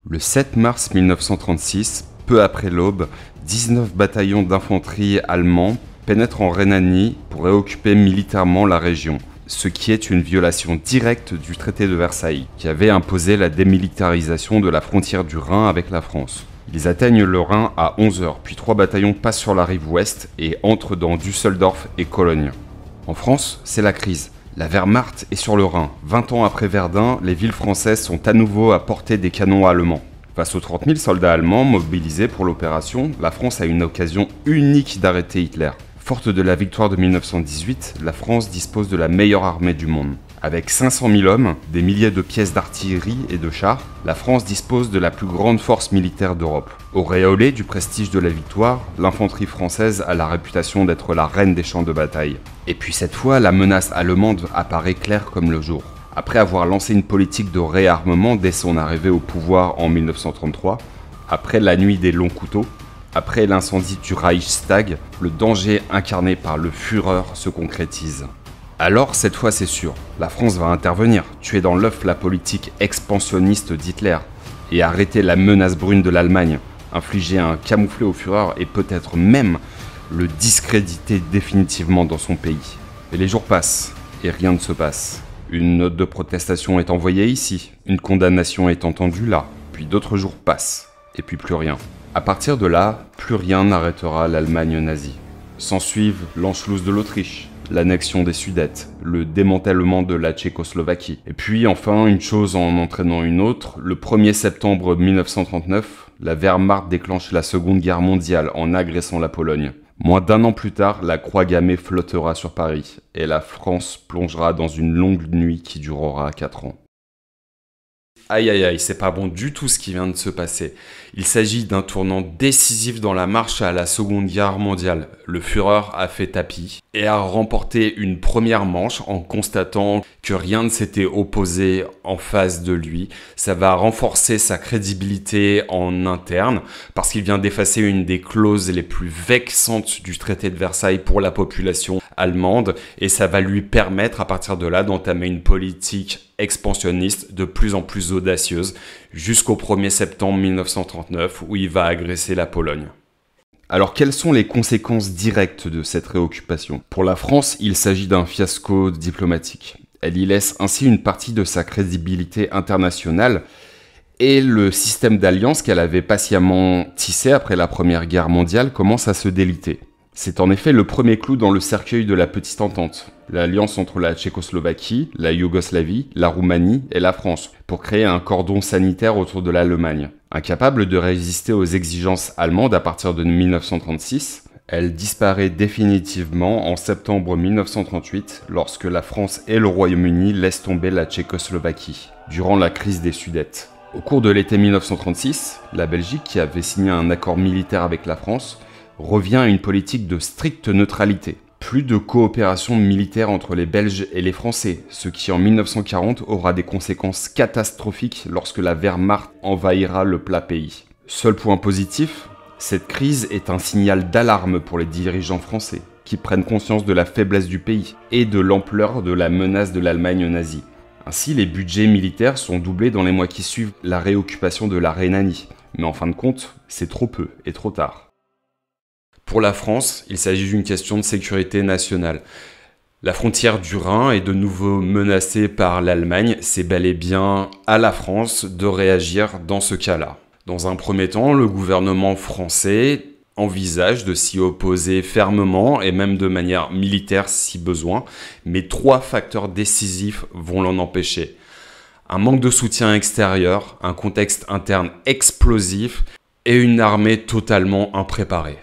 Le 7 mars 1936, peu après l'aube, 19 bataillons d'infanterie allemands pénètrent en Rhénanie pour réoccuper militairement la région, ce qui est une violation directe du traité de Versailles, qui avait imposé la démilitarisation de la frontière du Rhin avec la France. Ils atteignent le Rhin à 11 h, puis 3 bataillons passent sur la rive ouest et entrent dans Düsseldorf et Cologne. En France, c'est la crise. La Wehrmacht est sur le Rhin. 20 ans après Verdun, les villes françaises sont à nouveau à portée des canons allemands. Face aux 30 000 soldats allemands mobilisés pour l'opération, la France a une occasion unique d'arrêter Hitler. Forte de la victoire de 1918, la France dispose de la meilleure armée du monde. Avec 500 000 hommes, des milliers de pièces d'artillerie et de chars, la France dispose de la plus grande force militaire d'Europe. Auréolée du prestige de la victoire, l'infanterie française a la réputation d'être la reine des champs de bataille. Et puis cette fois, la menace allemande apparaît claire comme le jour. Après avoir lancé une politique de réarmement dès son arrivée au pouvoir en 1933, après la nuit des longs couteaux, après l'incendie du Reichstag, le danger incarné par le Führer se concrétise. Alors, cette fois c'est sûr, la France va intervenir, tuer dans l'œuf la politique expansionniste d'Hitler et arrêter la menace brune de l'Allemagne, infliger un camouflet au Führer et peut-être même le discréditer définitivement dans son pays. Et les jours passent, et rien ne se passe. Une note de protestation est envoyée ici, une condamnation est entendue là, puis d'autres jours passent, et puis plus rien. À partir de là, plus rien n'arrêtera l'Allemagne nazie. S'ensuivent l'Anschluss de l'Autriche, l'annexion des Sudètes, le démantèlement de la Tchécoslovaquie. Et puis enfin, une chose en entraînant une autre, le 1er septembre 1939, la Wehrmacht déclenche la Seconde Guerre mondiale en agressant la Pologne. Moins d'un an plus tard, la croix gammée flottera sur Paris, et la France plongera dans une longue nuit qui durera 4 ans. Aïe aïe aïe, c'est pas bon du tout ce qui vient de se passer. Il s'agit d'un tournant décisif dans la marche à la Seconde Guerre mondiale. Le Führer a fait tapis et a remporté une première manche en constatant que rien ne s'était opposé en face de lui. Ça va renforcer sa crédibilité en interne parce qu'il vient d'effacer une des clauses les plus vexantes du traité de Versailles pour la population allemande et ça va lui permettre à partir de là d'entamer une politique expansionniste de plus en plus audacieuse jusqu'au 1er septembre 1939 où il va agresser la Pologne. Alors quelles sont les conséquences directes de cette réoccupation? Pour la France, il s'agit d'un fiasco diplomatique. Elle y laisse ainsi une partie de sa crédibilité internationale et le système d'alliance qu'elle avait patiemment tissé après la Première Guerre mondiale commence à se déliter. C'est en effet le premier clou dans le cercueil de la Petite Entente, l'alliance entre la Tchécoslovaquie, la Yougoslavie, la Roumanie et la France, pour créer un cordon sanitaire autour de l'Allemagne. Incapable de résister aux exigences allemandes à partir de 1936, elle disparaît définitivement en septembre 1938 lorsque la France et le Royaume-Uni laissent tomber la Tchécoslovaquie, durant la crise des Sudètes. Au cours de l'été 1936, la Belgique, qui avait signé un accord militaire avec la France, revient à une politique de stricte neutralité. Plus de coopération militaire entre les Belges et les Français, ce qui en 1940 aura des conséquences catastrophiques lorsque la Wehrmacht envahira le plat pays. Seul point positif, cette crise est un signal d'alarme pour les dirigeants français, qui prennent conscience de la faiblesse du pays et de l'ampleur de la menace de l'Allemagne nazie. Ainsi, les budgets militaires sont doublés dans les mois qui suivent la réoccupation de la Rhénanie. Mais en fin de compte, c'est trop peu et trop tard. Pour la France, il s'agit d'une question de sécurité nationale. La frontière du Rhin est de nouveau menacée par l'Allemagne. C'est bel et bien à la France de réagir dans ce cas-là. Dans un premier temps, le gouvernement français envisage de s'y opposer fermement et même de manière militaire si besoin, mais 3 facteurs décisifs vont l'en empêcher. Un manque de soutien extérieur, un contexte interne explosif et une armée totalement impréparée.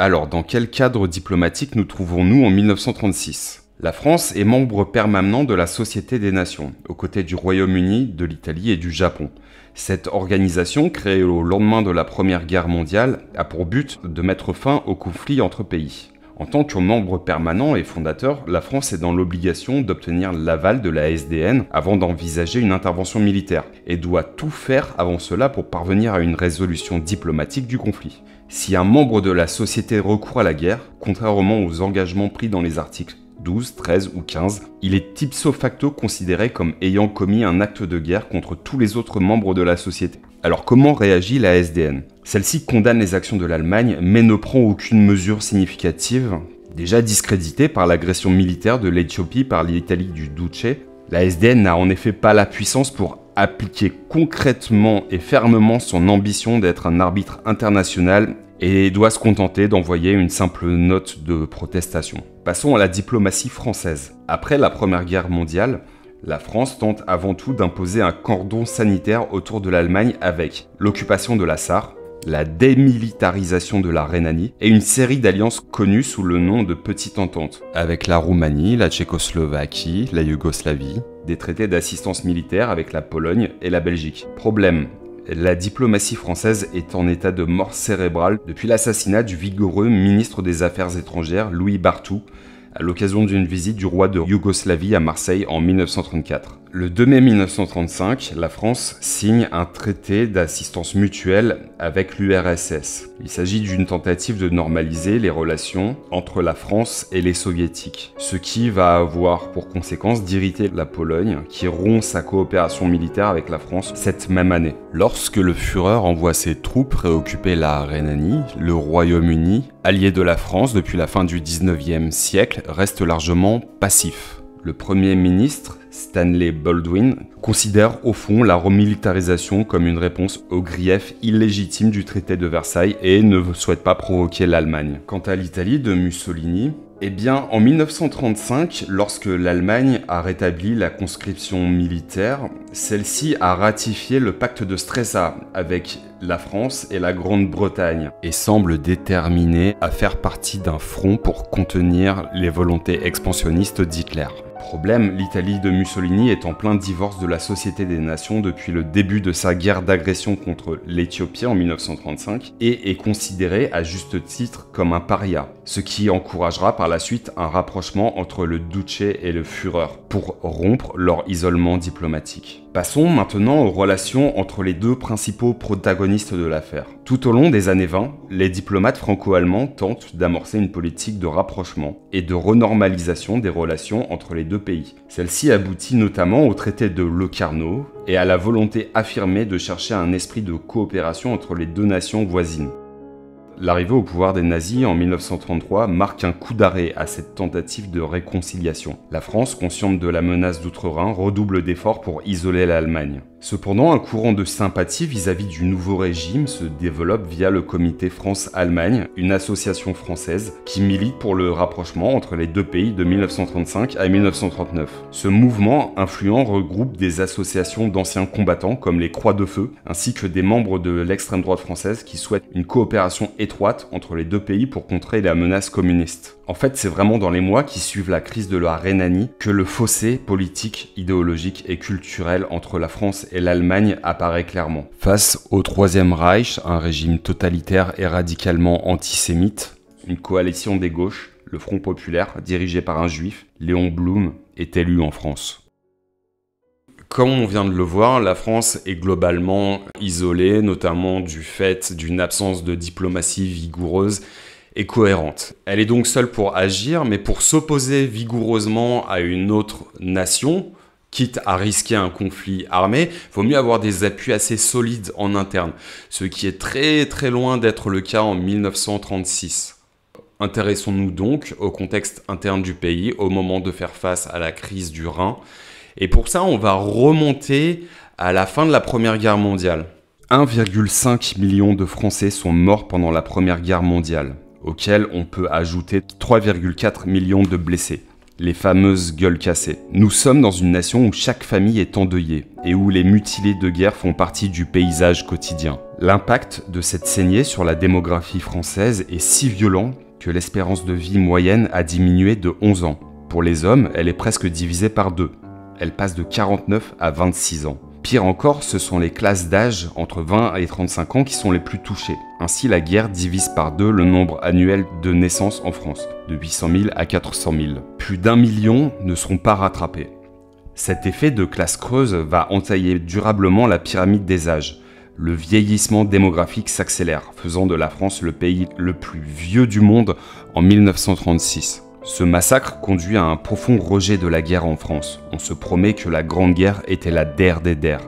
Alors, dans quel cadre diplomatique nous trouvons-nous en 1936 ? La France est membre permanent de la Société des Nations, aux côtés du Royaume-Uni, de l'Italie et du Japon. Cette organisation, créée au lendemain de la Première Guerre mondiale, a pour but de mettre fin au conflit entre pays. En tant que membre permanent et fondateur, la France est dans l'obligation d'obtenir l'aval de la SDN avant d'envisager une intervention militaire, et doit tout faire avant cela pour parvenir à une résolution diplomatique du conflit. Si un membre de la société recourt à la guerre, contrairement aux engagements pris dans les articles 12, 13 ou 15, il est ipso facto considéré comme ayant commis un acte de guerre contre tous les autres membres de la société. Alors comment réagit la SDN? Celle-ci condamne les actions de l'Allemagne, mais ne prend aucune mesure significative. Déjà discréditée par l'agression militaire de l'Éthiopie par l'Italie du Duce, la SDN n'a en effet pas la puissance pour appliquer concrètement et fermement son ambition d'être un arbitre international et doit se contenter d'envoyer une simple note de protestation. Passons à la diplomatie française. Après la Première Guerre mondiale, la France tente avant tout d'imposer un cordon sanitaire autour de l'Allemagne avec l'occupation de la Sarre, la démilitarisation de la Rhénanie et une série d'alliances connues sous le nom de Petite Entente, avec la Roumanie, la Tchécoslovaquie, la Yougoslavie, des traités d'assistance militaire avec la Pologne et la Belgique. Problème, la diplomatie française est en état de mort cérébrale depuis l'assassinat du vigoureux ministre des Affaires étrangères Louis Barthou, à l'occasion d'une visite du roi de Yougoslavie à Marseille en 1934. Le 2 mai 1935, la France signe un traité d'assistance mutuelle avec l'URSS. Il s'agit d'une tentative de normaliser les relations entre la France et les soviétiques, ce qui va avoir pour conséquence d'irriter la Pologne, qui rompt sa coopération militaire avec la France cette même année. Lorsque le Führer envoie ses troupes réoccuper la Rhénanie, le Royaume-Uni, allié de la France depuis la fin du 19e siècle, reste largement passif. Le Premier ministre, Stanley Baldwin, considère au fond la remilitarisation comme une réponse aux griefs illégitimes du traité de Versailles et ne souhaite pas provoquer l'Allemagne. Quant à l'Italie de Mussolini, eh bien, en 1935, lorsque l'Allemagne a rétabli la conscription militaire, celle-ci a ratifié le pacte de Stresa avec la France et la Grande-Bretagne et semble déterminée à faire partie d'un front pour contenir les volontés expansionnistes d'Hitler. Problème, l'Italie de Mussolini est en plein divorce de la Société des Nations depuis le début de sa guerre d'agression contre l'Éthiopie en 1935 et est considérée à juste titre comme un paria, ce qui encouragera par la suite un rapprochement entre le Duce et le Führer pour rompre leur isolement diplomatique. Passons maintenant aux relations entre les deux principaux protagonistes de l'affaire. Tout au long des années 20, les diplomates franco-allemands tentent d'amorcer une politique de rapprochement et de renormalisation des relations entre les deux pays. Celle-ci aboutit notamment au traité de Locarno et à la volonté affirmée de chercher un esprit de coopération entre les deux nations voisines. L'arrivée au pouvoir des nazis en 1933 marque un coup d'arrêt à cette tentative de réconciliation. La France, consciente de la menace d'outre-Rhin, redouble d'efforts pour isoler l'Allemagne. Cependant, un courant de sympathie vis-à-vis du nouveau régime se développe via le comité France-Allemagne, une association française qui milite pour le rapprochement entre les deux pays de 1935 à 1939. Ce mouvement influent regroupe des associations d'anciens combattants comme les Croix de Feu, ainsi que des membres de l'extrême droite française qui souhaitent une coopération étroite entre les deux pays pour contrer la menace communiste. En fait, c'est vraiment dans les mois qui suivent la crise de la Rhénanie que le fossé politique, idéologique et culturel entre la France et l'Allemagne apparaît clairement. Face au Troisième Reich, un régime totalitaire et radicalement antisémite, une coalition des gauches, le Front populaire, dirigé par un juif, Léon Blum, est élu en France. Comme on vient de le voir, la France est globalement isolée, notamment du fait d'une absence de diplomatie vigoureuse et cohérente. Elle est donc seule pour agir, mais pour s'opposer vigoureusement à une autre nation, quitte à risquer un conflit armé, il vaut mieux avoir des appuis assez solides en interne, ce qui est très très loin d'être le cas en 1936. Intéressons-nous donc au contexte interne du pays au moment de faire face à la crise du Rhin. Et pour ça, on va remonter à la fin de la Première Guerre mondiale. 1,5 million de Français sont morts pendant la Première Guerre mondiale, auxquels on peut ajouter 3,4 millions de blessés, les fameuses gueules cassées. Nous sommes dans une nation où chaque famille est endeuillée et où les mutilés de guerre font partie du paysage quotidien. L'impact de cette saignée sur la démographie française est si violent que l'espérance de vie moyenne a diminué de 11 ans. Pour les hommes, elle est presque divisée par 2. Elle passe de 49 à 26 ans. Pire encore, ce sont les classes d'âge entre 20 et 35 ans qui sont les plus touchées. Ainsi, la guerre divise par 2 le nombre annuel de naissances en France, de 800 000 à 400 000. Plus d'1 million ne seront pas rattrapés. Cet effet de classe creuse va entailler durablement la pyramide des âges. Le vieillissement démographique s'accélère, faisant de la France le pays le plus vieux du monde en 1936. Ce massacre conduit à un profond rejet de la guerre en France. On se promet que la Grande Guerre était la der des der,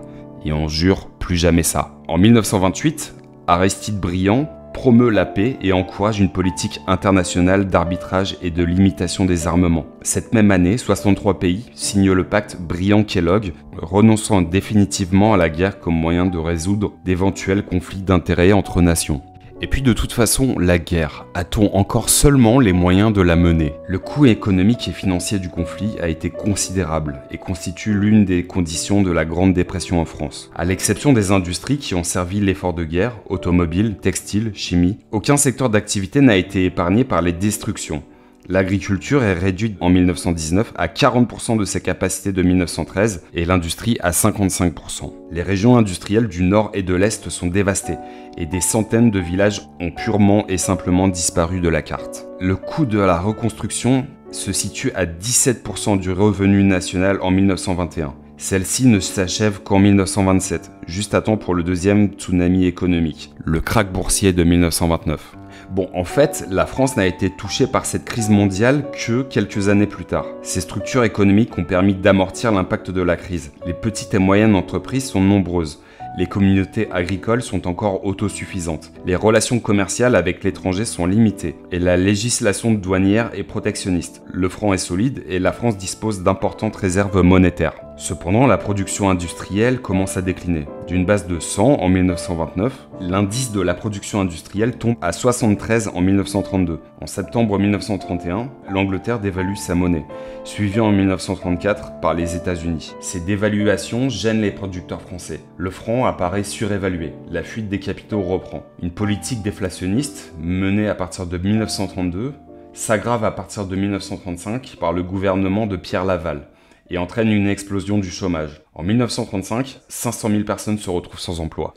et on jure plus jamais ça En 1928, Aristide Briand promeut la paix et encourage une politique internationale d'arbitrage et de limitation des armements. Cette même année, 63 pays signent le pacte Briand-Kellogg, renonçant définitivement à la guerre comme moyen de résoudre d'éventuels conflits d'intérêts entre nations. Et puis de toute façon, la guerre, a-t-on encore seulement les moyens de la mener? Le coût économique et financier du conflit a été considérable et constitue l'une des conditions de la Grande Dépression en France. À l'exception des industries qui ont servi l'effort de guerre, automobile, textile, chimie, aucun secteur d'activité n'a été épargné par les destructions. L'agriculture est réduite en 1919 à 40% de ses capacités de 1913 et l'industrie à 55%. Les régions industrielles du nord et de l'est sont dévastées et des centaines de villages ont purement et simplement disparu de la carte. Le coût de la reconstruction se situe à 17% du revenu national en 1921. Celle-ci ne s'achève qu'en 1927, juste à temps pour le deuxième tsunami économique, le krach boursier de 1929. Bon, en fait, la France n'a été touchée par cette crise mondiale que quelques années plus tard. Ces structures économiques ont permis d'amortir l'impact de la crise. Les petites et moyennes entreprises sont nombreuses. Les communautés agricoles sont encore autosuffisantes. Les relations commerciales avec l'étranger sont limitées. Et la législation douanière est protectionniste. Le franc est solide et la France dispose d'importantes réserves monétaires. Cependant, la production industrielle commence à décliner. D'une base de 100 en 1929, l'indice de la production industrielle tombe à 73 en 1932. En septembre 1931, l'Angleterre dévalue sa monnaie, suivie en 1934 par les États-Unis. Ces dévaluations gênent les producteurs français. Le franc apparaît surévalué. La fuite des capitaux reprend. Une politique déflationniste, menée à partir de 1932, s'aggrave à partir de 1935 par le gouvernement de Pierre Laval et entraîne une explosion du chômage. En 1935, 500 000 personnes se retrouvent sans emploi.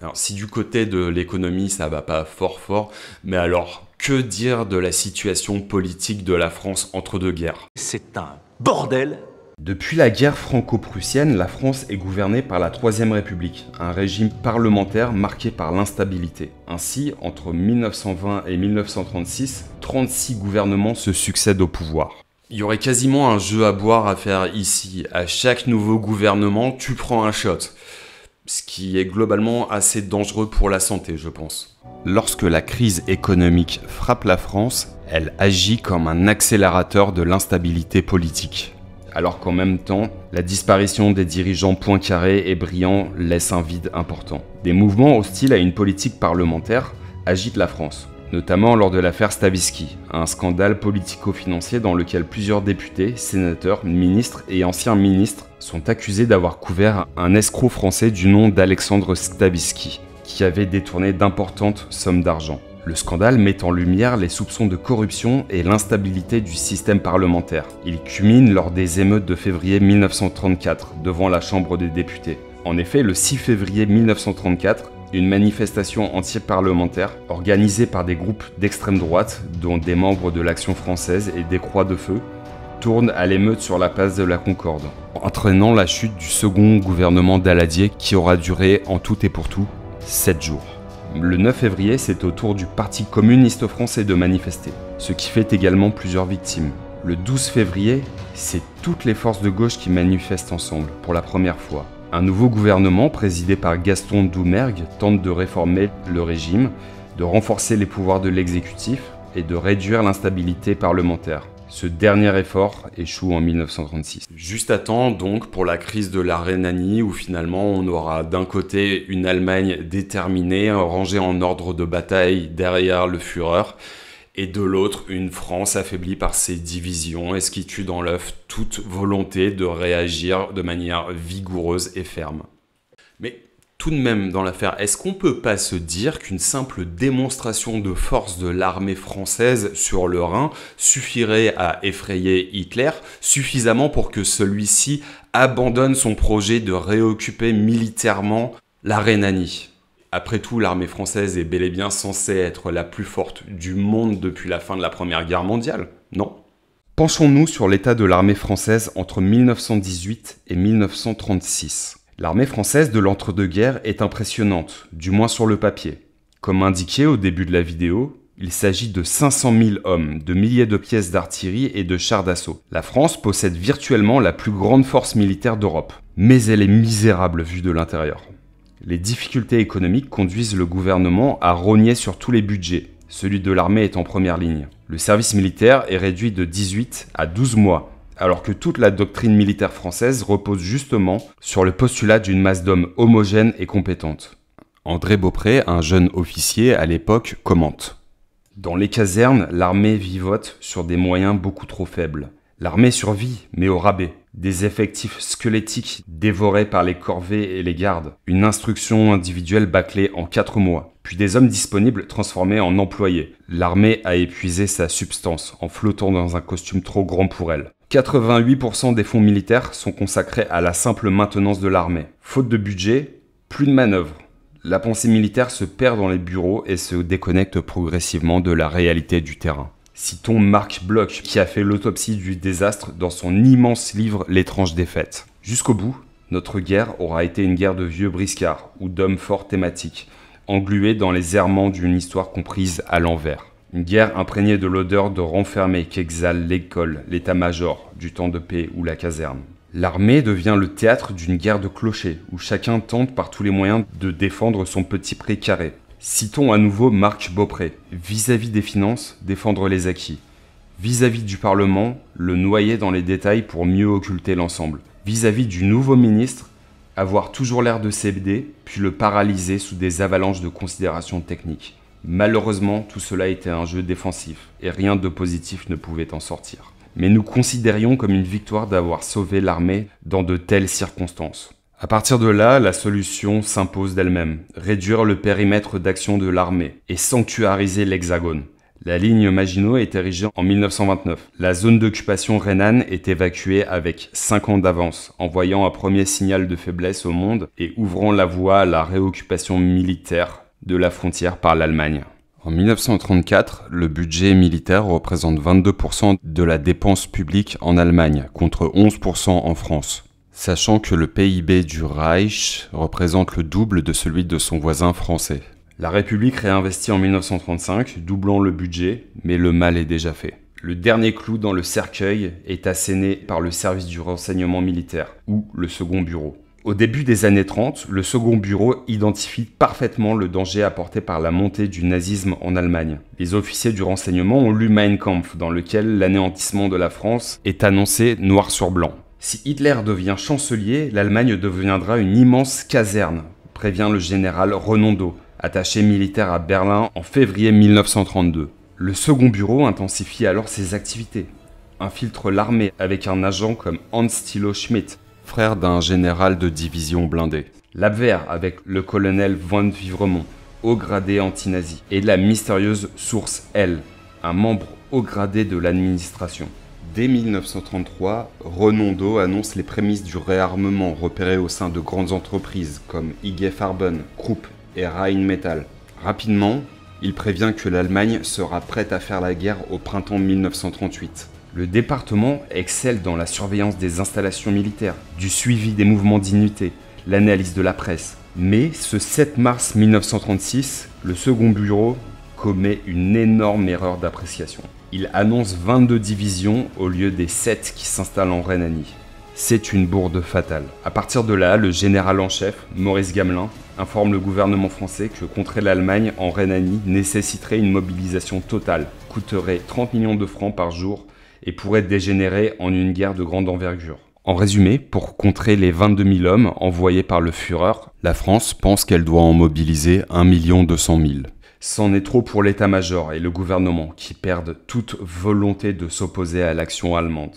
Alors si du côté de l'économie ça va pas fort, mais alors que dire de la situation politique de la France entre deux guerres? C'est un bordel! Depuis la guerre franco-prussienne, la France est gouvernée par la Troisième République, un régime parlementaire marqué par l'instabilité. Ainsi, entre 1920 et 1936, 36 gouvernements se succèdent au pouvoir. Il y aurait quasiment un jeu à boire à faire ici. À chaque nouveau gouvernement, tu prends un shot. Ce qui est globalement assez dangereux pour la santé, je pense. Lorsque la crise économique frappe la France, elle agit comme un accélérateur de l'instabilité politique. Alors qu'en même temps, la disparition des dirigeants Poincaré et Briand laisse un vide important. Des mouvements hostiles à une politique parlementaire agitent la France, notamment lors de l'affaire Stavisky, un scandale politico-financier dans lequel plusieurs députés, sénateurs, ministres et anciens ministres sont accusés d'avoir couvert un escroc français du nom d'Alexandre Stavisky, qui avait détourné d'importantes sommes d'argent. Le scandale met en lumière les soupçons de corruption et l'instabilité du système parlementaire. Il culmine lors des émeutes de février 1934 devant la Chambre des députés. En effet, le 6 février 1934, une manifestation anti-parlementaire organisée par des groupes d'extrême droite, dont des membres de l'Action française et des Croix de Feu, tourne à l'émeute sur la place de la Concorde, entraînant la chute du second gouvernement Daladier qui aura duré en tout et pour tout 7 jours. Le 9 février, c'est au tour du Parti communiste français de manifester, ce qui fait également plusieurs victimes. Le 12 février, c'est toutes les forces de gauche qui manifestent ensemble, pour la première fois. Un nouveau gouvernement, présidé par Gaston Doumergue, tente de réformer le régime, de renforcer les pouvoirs de l'exécutif et de réduire l'instabilité parlementaire. Ce dernier effort échoue en 1936. Juste à temps donc pour la crise de la Rhénanie où finalement on aura d'un côté une Allemagne déterminée, rangée en ordre de bataille derrière le Führer, et de l'autre une France affaiblie par ses divisions et ce qui tue dans l'œuf toute volonté de réagir de manière vigoureuse et ferme. Mais tout de même, dans l'affaire, est-ce qu'on peut pas se dire qu'une simple démonstration de force de l'armée française sur le Rhin suffirait à effrayer Hitler suffisamment pour que celui-ci abandonne son projet de réoccuper militairement la Rhénanie? Après tout, l'armée française est bel et bien censée être la plus forte du monde depuis la fin de la Première Guerre mondiale, non? Penchons-nous sur l'état de l'armée française entre 1918 et 1936. L'armée française de l'entre-deux-guerres est impressionnante, du moins sur le papier. Comme indiqué au début de la vidéo, il s'agit de 500 000 hommes, de milliers de pièces d'artillerie et de chars d'assaut. La France possède virtuellement la plus grande force militaire d'Europe, mais elle est misérable vue de l'intérieur. Les difficultés économiques conduisent le gouvernement à rogner sur tous les budgets. Celui de l'armée est en première ligne. Le service militaire est réduit de 18 à 12 mois, alors que toute la doctrine militaire française repose justement sur le postulat d'une masse d'hommes homogène et compétente. André Beaupré, un jeune officier à l'époque, commente. Dans les casernes, l'armée vivote sur des moyens beaucoup trop faibles. L'armée survit, mais au rabais. Des effectifs squelettiques dévorés par les corvées et les gardes. Une instruction individuelle bâclée en 4 mois. Puis des hommes disponibles transformés en employés. L'armée a épuisé sa substance en flottant dans un costume trop grand pour elle. 88% des fonds militaires sont consacrés à la simple maintenance de l'armée. Faute de budget, plus de manœuvres. La pensée militaire se perd dans les bureaux et se déconnecte progressivement de la réalité du terrain. Citons Marc Bloch, qui a fait l'autopsie du désastre dans son immense livre L'étrange défaite. Jusqu'au bout, notre guerre aura été une guerre de vieux briscards ou d'hommes forts thématiques, englués dans les errements d'une histoire comprise à l'envers. Une guerre imprégnée de l'odeur de renfermé qu'exhale l'école, l'état-major, du temps de paix ou la caserne. L'armée devient le théâtre d'une guerre de clochers, où chacun tente par tous les moyens de défendre son petit pré carré. Citons à nouveau Marc Beaupré. Vis-à-vis des finances, défendre les acquis. Vis-à-vis du Parlement, le noyer dans les détails pour mieux occulter l'ensemble. Vis-à-vis du nouveau ministre, avoir toujours l'air de céder, puis le paralyser sous des avalanches de considérations techniques. Malheureusement, tout cela était un jeu défensif, et rien de positif ne pouvait en sortir. Mais nous considérions comme une victoire d'avoir sauvé l'armée dans de telles circonstances. À partir de là, la solution s'impose d'elle-même. Réduire le périmètre d'action de l'armée et sanctuariser l'Hexagone. La ligne Maginot est érigée en 1929. La zone d'occupation rhénane est évacuée avec 5 ans d'avance, envoyant un premier signal de faiblesse au monde et ouvrant la voie à la réoccupation militaire de la frontière par l'Allemagne. En 1934, le budget militaire représente 22% de la dépense publique en Allemagne, contre 11% en France. Sachant que le PIB du Reich représente le double de celui de son voisin français. La République réinvestit en 1935, doublant le budget, mais le mal est déjà fait. Le dernier clou dans le cercueil est asséné par le service du renseignement militaire, ou le second bureau. Au début des années 30, le second bureau identifie parfaitement le danger apporté par la montée du nazisme en Allemagne. Les officiers du renseignement ont lu Mein Kampf, dans lequel l'anéantissement de la France est annoncé noir sur blanc. Si Hitler devient chancelier, l'Allemagne deviendra une immense caserne, prévient le général Renaudot, attaché militaire à Berlin en février 1932. Le second bureau intensifie alors ses activités, infiltre l'armée avec un agent comme Hans Thilo Schmidt, frère d'un général de division blindée. L'Abwehr avec le colonel von Vivremont, haut gradé anti-nazi, et la mystérieuse source L, un membre haut gradé de l'administration. Dès 1933, Renaudot annonce les prémices du réarmement repéré au sein de grandes entreprises comme IG Farben, Krupp et Rheinmetall. Rapidement, il prévient que l'Allemagne sera prête à faire la guerre au printemps 1938. Le département excelle dans la surveillance des installations militaires, du suivi des mouvements d'unité, l'analyse de la presse. Mais ce 7 mars 1936, le second bureau commet une énorme erreur d'appréciation. Il annonce 22 divisions au lieu des 7 qui s'installent en Rhénanie. C'est une bourde fatale. À partir de là, le général en chef, Maurice Gamelin, informe le gouvernement français que contrer l'Allemagne en Rhénanie nécessiterait une mobilisation totale, coûterait 30 millions de francs par jour et pourrait dégénérer en une guerre de grande envergure. En résumé, pour contrer les 22 000 hommes envoyés par le Führer, la France pense qu'elle doit en mobiliser 1 200 000. C'en est trop pour l'état-major et le gouvernement qui perdent toute volonté de s'opposer à l'action allemande.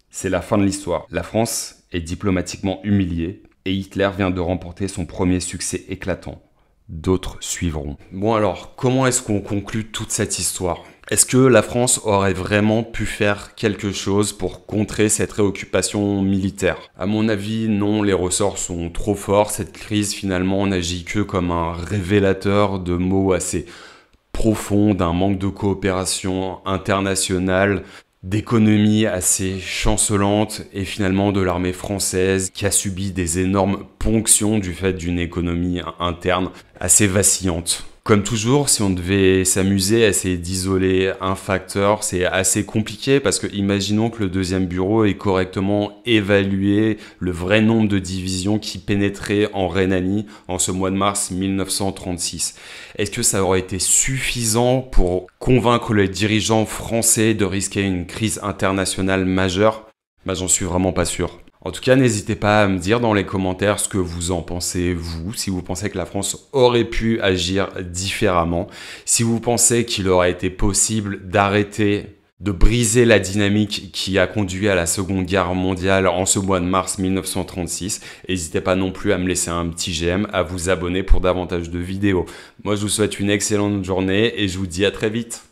C'est la fin de l'histoire. La France est diplomatiquement humiliée et Hitler vient de remporter son premier succès éclatant. D'autres suivront. Bon alors, comment est-ce qu'on conclut toute cette histoire ? Est-ce que la France aurait vraiment pu faire quelque chose pour contrer cette réoccupation militaire ? À mon avis, non, les ressorts sont trop forts. Cette crise, finalement, n'agit que comme un révélateur de mots assez profonds, d'un manque de coopération internationale, d'économie assez chancelante et finalement de l'armée française qui a subi des énormes ponctions du fait d'une économie interne assez vacillante. Comme toujours, si on devait s'amuser à essayer d'isoler un facteur, c'est assez compliqué parce que imaginons que le deuxième bureau ait correctement évalué le vrai nombre de divisions qui pénétraient en Rhénanie en ce mois de mars 1936. Est-ce que ça aurait été suffisant pour convaincre les dirigeants français de risquer une crise internationale majeure? J'en suis vraiment pas sûr. En tout cas, n'hésitez pas à me dire dans les commentaires ce que vous en pensez, vous, si vous pensez que la France aurait pu agir différemment, si vous pensez qu'il aurait été possible d'arrêter, de briser la dynamique qui a conduit à la Seconde Guerre mondiale en ce mois de mars 1936. N'hésitez pas non plus à me laisser un petit j'aime, à vous abonner pour davantage de vidéos. Moi, je vous souhaite une excellente journée et je vous dis à très vite.